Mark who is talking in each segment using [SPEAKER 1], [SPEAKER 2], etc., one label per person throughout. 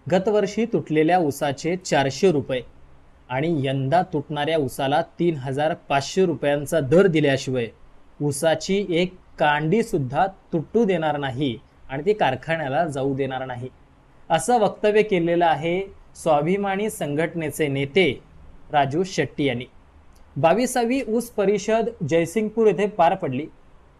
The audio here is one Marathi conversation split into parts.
[SPEAKER 1] गतवर्षी तुटलेल्या ऊसाचे 400 रुपये आणि यंदा तुटणाऱ्या ऊसाला 3500 रुपयांचा दर दिल्याशिवाय ऊसाची एक कांडी सुद्धा तुटू देणार नाही आणि ती कारखान्याला जाऊ देणार नाही, असं वक्तव्य केलेलं आहे स्वाभिमानी संघटनेचे नेते राजू शेट्टी यांनी। 22वी ऊस परिषद जयसिंगपूर येथे पार पडली।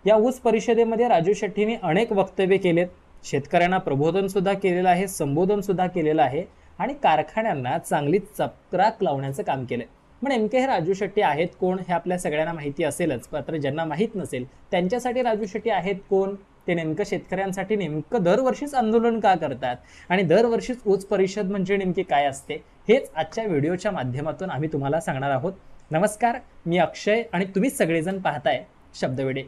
[SPEAKER 1] या ऊस परिषदेमध्ये राजू शेट्टीने अनेक वक्तव्य केलेत, शेतकऱ्यांना प्रबोधन सुद्धा केलेलं आहे, संबोधन सुद्धा केलेलं आहे आणि कारखान्यांना चांगली चपराक लावण्याचं काम केलंय। मग नेमके हे राजू शेट्टी आहेत कोण हे आपल्या सगळ्यांना माहिती असेलच, मात्र ज्यांना माहीत नसेल त्यांच्यासाठी राजू शेट्टी आहेत कोण, ते नेमकं शेतकऱ्यांसाठी नेमकं दरवर्षीच आंदोलन का करतात आणि दरवर्षीच ऊस परिषद म्हणजे नेमकी काय असते, हेच आजच्या व्हिडिओच्या माध्यमातून आम्ही तुम्हाला सांगणार आहोत। नमस्कार, मी अक्षय आणि तुम्ही सगळेजण पाहताय शब्दवेडे।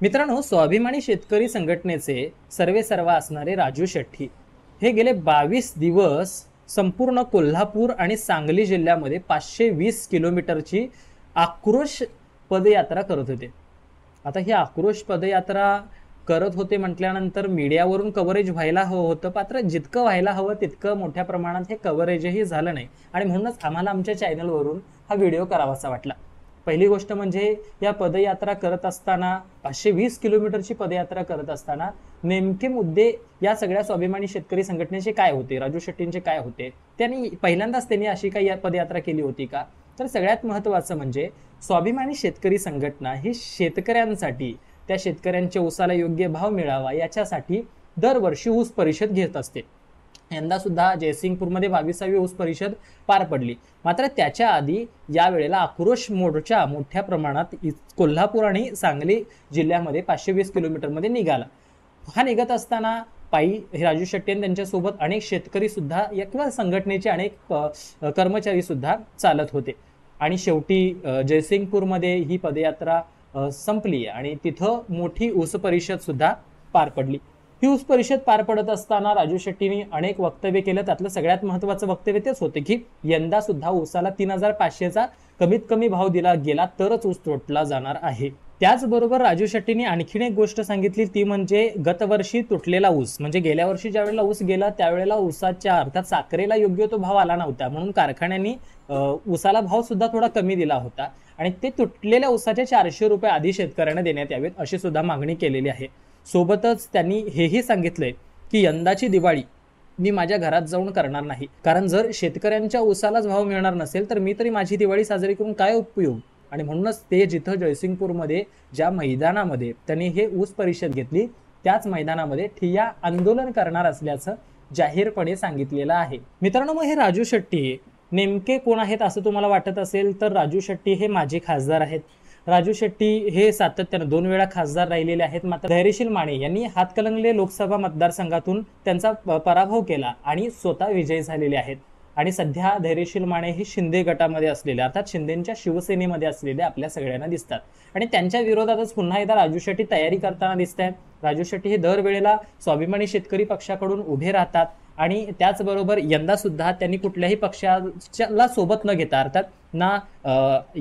[SPEAKER 1] मित्रांनो, स्वाभिमानी शेतकरी संघटनेचे सर्वेसर्वा असणारे राजू शेट्टी हे गेले 22 दिवस संपूर्ण कोल्हापूर आणि सांगली जिल्ह्यामध्ये 520 किलोमीटरची आक्रोश पदयात्रा करत होते। आता ही आक्रोश पदयात्रा करत होते म्हटल्यानंतर मीडियावरून कव्हरेज व्हायला हवं होतं, मात्र जितकं व्हायला हवं तितकं मोठ्या प्रमाणात हे कव्हरेजही झालं नाही आणि म्हणूनच आम्हाला आमच्या चॅनलवरून हा व्हिडिओ करावासा वाटला। पहिली गोष्ट म्हणजे या पदयात्रा करत असताना 520 किलोमीटरची पदयात्रा करत असताना नेमके मुद्दे या सगळ्या स्वाभिमानी शेतकरी संघटनेचे काय होते, राजू शेट्टींचे काय होते, पहिल्यांदाच त्यांनी अशी काही पदयात्रा केली होती का? तर सगळ्यात महत्त्वाचं म्हणजे स्वाभिमानी शेतकरी संघटना ही शेतकऱ्यांसाठी, त्या शेतकऱ्यांच्या ऊसाला योग्य भाव मिळावा याच्यासाठी दरवर्षी ऊस परिषद घेत असते। यंदा सुद्धा जयसिंगपूरमध्ये 22वी ऊस परिषद पार पडली, मात्र त्याच्या आधी या वेळेला आक्रोश मोर्चा मोठ्या प्रमाणात कोल्हापूर आणि सांगली जिल्ह्यामध्ये 520 किलोमीटरमध्ये निघाला। हा निघत असताना पायी राजू शेट्टी आणि त्यांच्यासोबत अनेक शेतकरी सुद्धा किंवा संघटनेचे अनेक कर्मचारी सुद्धा चालत होते आणि शेवटी जयसिंगपूरमध्ये ही पदयात्रा संपली आणि तिथं मोठी ऊस परिषद सुद्धा पार पडली। ही ऊस परिषद पार पडत असताना राजू शेट्टीने अनेक वक्तव्य केलं, त्यातलं सगळ्यात महत्त्वाचं वक्तव्य तेच होते की यंदा सुद्धा ऊसाला 3500चा कमीत कमी भाव दिला गेला तरच ऊस तोडला जाणार आहे। त्याचबरोबर राजू शेट्टीने आणखीन एक गोष्ट सांगितली, ती म्हणजे गतवर्षी तुटलेला ऊस, म्हणजे गेल्या वर्षी ज्या वेळेला ऊस गेला त्यावेळेला ऊसाच्या अर्थात साखरेला योग्य तो भाव आला नव्हता, म्हणून कारखान्यांनी ऊसाला भाव सुद्धा थोडा कमी दिला होता आणि ते तुटलेल्या ऊसाचे 400 रुपये आधी शेतकऱ्यांना देण्यात यावेत अशी सुद्धा मागणी केलेली आहे। सोबतच त्यांनी हेही सांगितलंय की यंदाची दिवाळी मी माझ्या घरात जाऊन करणार नाही, कारण जर शेतकऱ्यांच्या ऊसालाच भाव मिळणार नसेल तर मी तरी माझी दिवाळी साजरी करून काय उपयोग, आणि म्हणूनच ते जिथं जयसिंगपूरमध्ये ज्या मैदानामध्ये त्यांनी हे ऊस परिषद घेतली त्याच मैदानामध्ये ठिय्या आंदोलन करणार असल्याचं जाहीरपणे सांगितलेलं आहे। मित्रांनो, मग हे राजू शेट्टी नेमके कोण आहेत असं तुम्हाला वाटत असेल तर राजू शेट्टी हे माजी खासदार आहेत। राजू शेट्टी हे सातत्याने 2 वेळा खासदार राहिलेले आहेत, मात्र धैर्यशील माने यांनी हातकणंगले लोकसभा मतदारसंघातून त्यांचा पराभव केला आणि स्वतः विजयी झालेले आहेत आणि सध्या धैर्यशील माने हे शिंदे गटामध्ये असलेले अर्थात शिंदेच्या शिवसेनेमध्ये असलेले आपल्या सगळ्यांना दिसतात आणि त्यांच्या विरोधातच पुन्हा एकदा राजू शेट्टी तयारी करताना दिसत आहेत। राजू शेट्टी हे दरवेळेला स्वाभिमानी शेतकरी पक्षाकडून उभे राहतात आणि त्याचबरोबर यंदा सुद्धा त्यांनी कुठल्याही पक्षाला सोबत न घेता अर्थात ना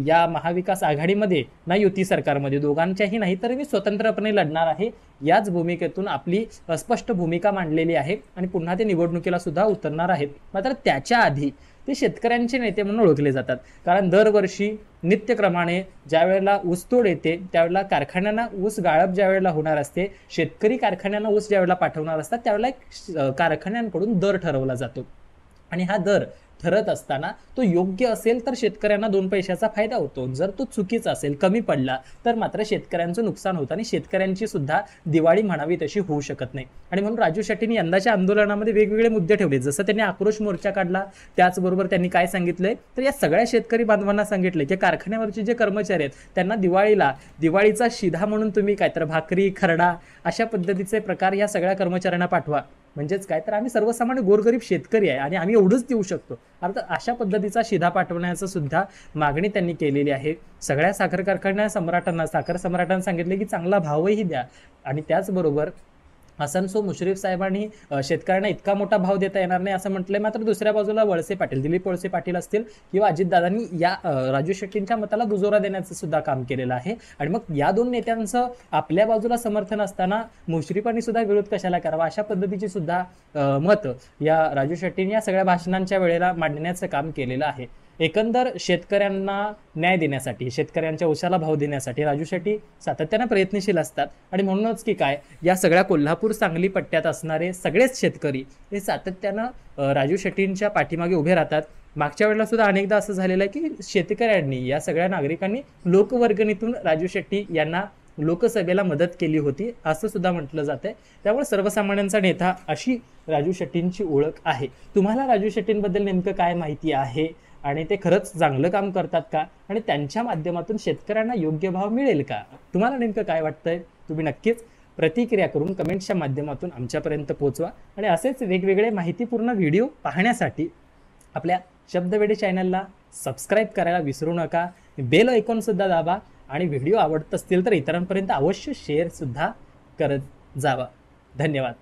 [SPEAKER 1] या महाविकास आघाडीमध्ये ना युती सरकारमध्ये दोघांच्याही नाही तर मी स्वतंत्रपणे लढणार आहे याच भूमिकेतून आपली स्पष्ट भूमिका मांडलेली आहे आणि पुन्हा ते निवडणुकीला सुद्धा उतरणार आहेत। मात्र त्याच्या आधी ते शेतकऱ्यांचे नेते म्हणून ओळखले जातात, कारण दरवर्षी नित्यक्रमाने ज्या वेळेला ऊसतोड येते त्यावेळेला कारखान्यांना ऊस गाळप ज्या वेळेला होणार असते, शेतकरी कारखान्यांना ऊस ज्या वेळेला पाठवणार असतात त्यावेळेला एक कारखान्यांकडून दर ठरवला जातो आणि हा दर ठरत असताना तो योग्य असेल तर शेतकऱ्यांना 2 पैशाचा फायदा होतो, जर तो चुकीचा असेल कमी पडला तर मात्र शेतकऱ्यांचं नुकसान होतं आणि शेतकऱ्यांची सुद्धा दिवाळी म्हणावी तशी होऊ शकत नाही। आणि म्हणून राजू शेट्टींनी यंदाच्या आंदोलनामध्ये वेगवेगळे मुद्दे ठेवले, जसं त्यांनी आक्रोश मोर्चा काढला त्याचबरोबर त्यांनी काय सांगितलंय तर या सगळ्या शेतकरी बांधवांना सांगितलंय की कारखान्यावरचे जे कर्मचारी आहेत त्यांना दिवाळीचा शिधा म्हणून तुम्ही काय तर भाकरी, खरडा अशा पद्धतीचे प्रकार या सगळ्या कर्मचाऱ्यांना पाठवा, म्हणजेच काय तर आम्ही सर्वसामान्य गोरगरीब शेतकरी आहे आणि आम्ही एवढंच देऊ शकतो, अर्थात अशा पद्धतीचा शिधा पाठवण्याचं सुद्धा मागणी त्यांनी केलेली आहे। सगळ्या साखर कारखान्या सम्राटांना, साखर सम्राटांना सांगितले की चांगला भावही द्या आणि त्याचबरोबर हसन मुश्रीफ साहेबांनी शेतकऱ्यांना इतका मोठा भाव देता येणार नाही असं म्हटलंय, मात्र दुसऱ्या बाजूला वळसे पाटील, दिलीप वळसे पाटील असतील किंवा अजितदादांनी या राजू शेट्टींच्या मताला दुजोरा देण्याचं सुद्धा काम केलेलं आहे. आणि मग या दोन नेत्यांचं आपल्या बाजूला समर्थन असताना मुश्रीफांनी सुद्धा विरोध कशाला करावा, अशा पद्धतीची सुद्धा मत या राजू शेट्टींनी या सगळ्या भाषणांच्या वेळेला मांडण्याचं काम केलेलं आहे. एकंदर शेतकऱ्यांना न्याय देण्यासाठी, शेतकऱ्यांच्या उशाला भाव देण्यासाठी राजू शेट्टी सातत्यानं प्रयत्नशील असतात. आणि म्हणूनच की काय, या सगळ्या कोल्हापूर सांगली पट्ट्यात असणारे सगळेच शेतकरी हे सातत्यानं राजू शेट्टींच्या पाठीमागे उभे राहतात. मागच्या वेळेला सुद्धा अनेकदा असं झालेलं आहे की शेतकऱ्यांनी, या सगळ्या नागरिकांनी लोकवर्गणीतून राजू शेट्टी यांना लोकसभेला मदत केली होती असं सुद्धा म्हटलं जात आहे. त्यामुळे सर्वसामान्यांचा नेता अशी राजू शेट्टींची ओळख आहे. तुम्हाला राजू शेट्टींबद्दल नेमकं काय माहिती आहे आणि ते खरंच चांगलं काम करतात का, आणि त्यांच्या माध्यमातून शेतकऱ्यांना योग्य भाव मिळेल का, तुम्हाला नेमकं काय वाटतंय? तुम्ही नक्कीच प्रतिक्रिया करून कमेंट्सच्या माध्यमातून आमच्यापर्यंत पोहोचवा. आणि असेच वेगवेगळे माहितीपूर्ण व्हिडिओ पाहण्यासाठी आपल्या शब्दवेडी चॅनलला सबस्क्राईब करायला विसरू नका. बेल आयकॉन सुद्धा दाबा आणि व्हिडिओ आवडत असतील तर इतरांपर्यंत अवश्य शेअर सुद्धा करत जावा. धन्यवाद.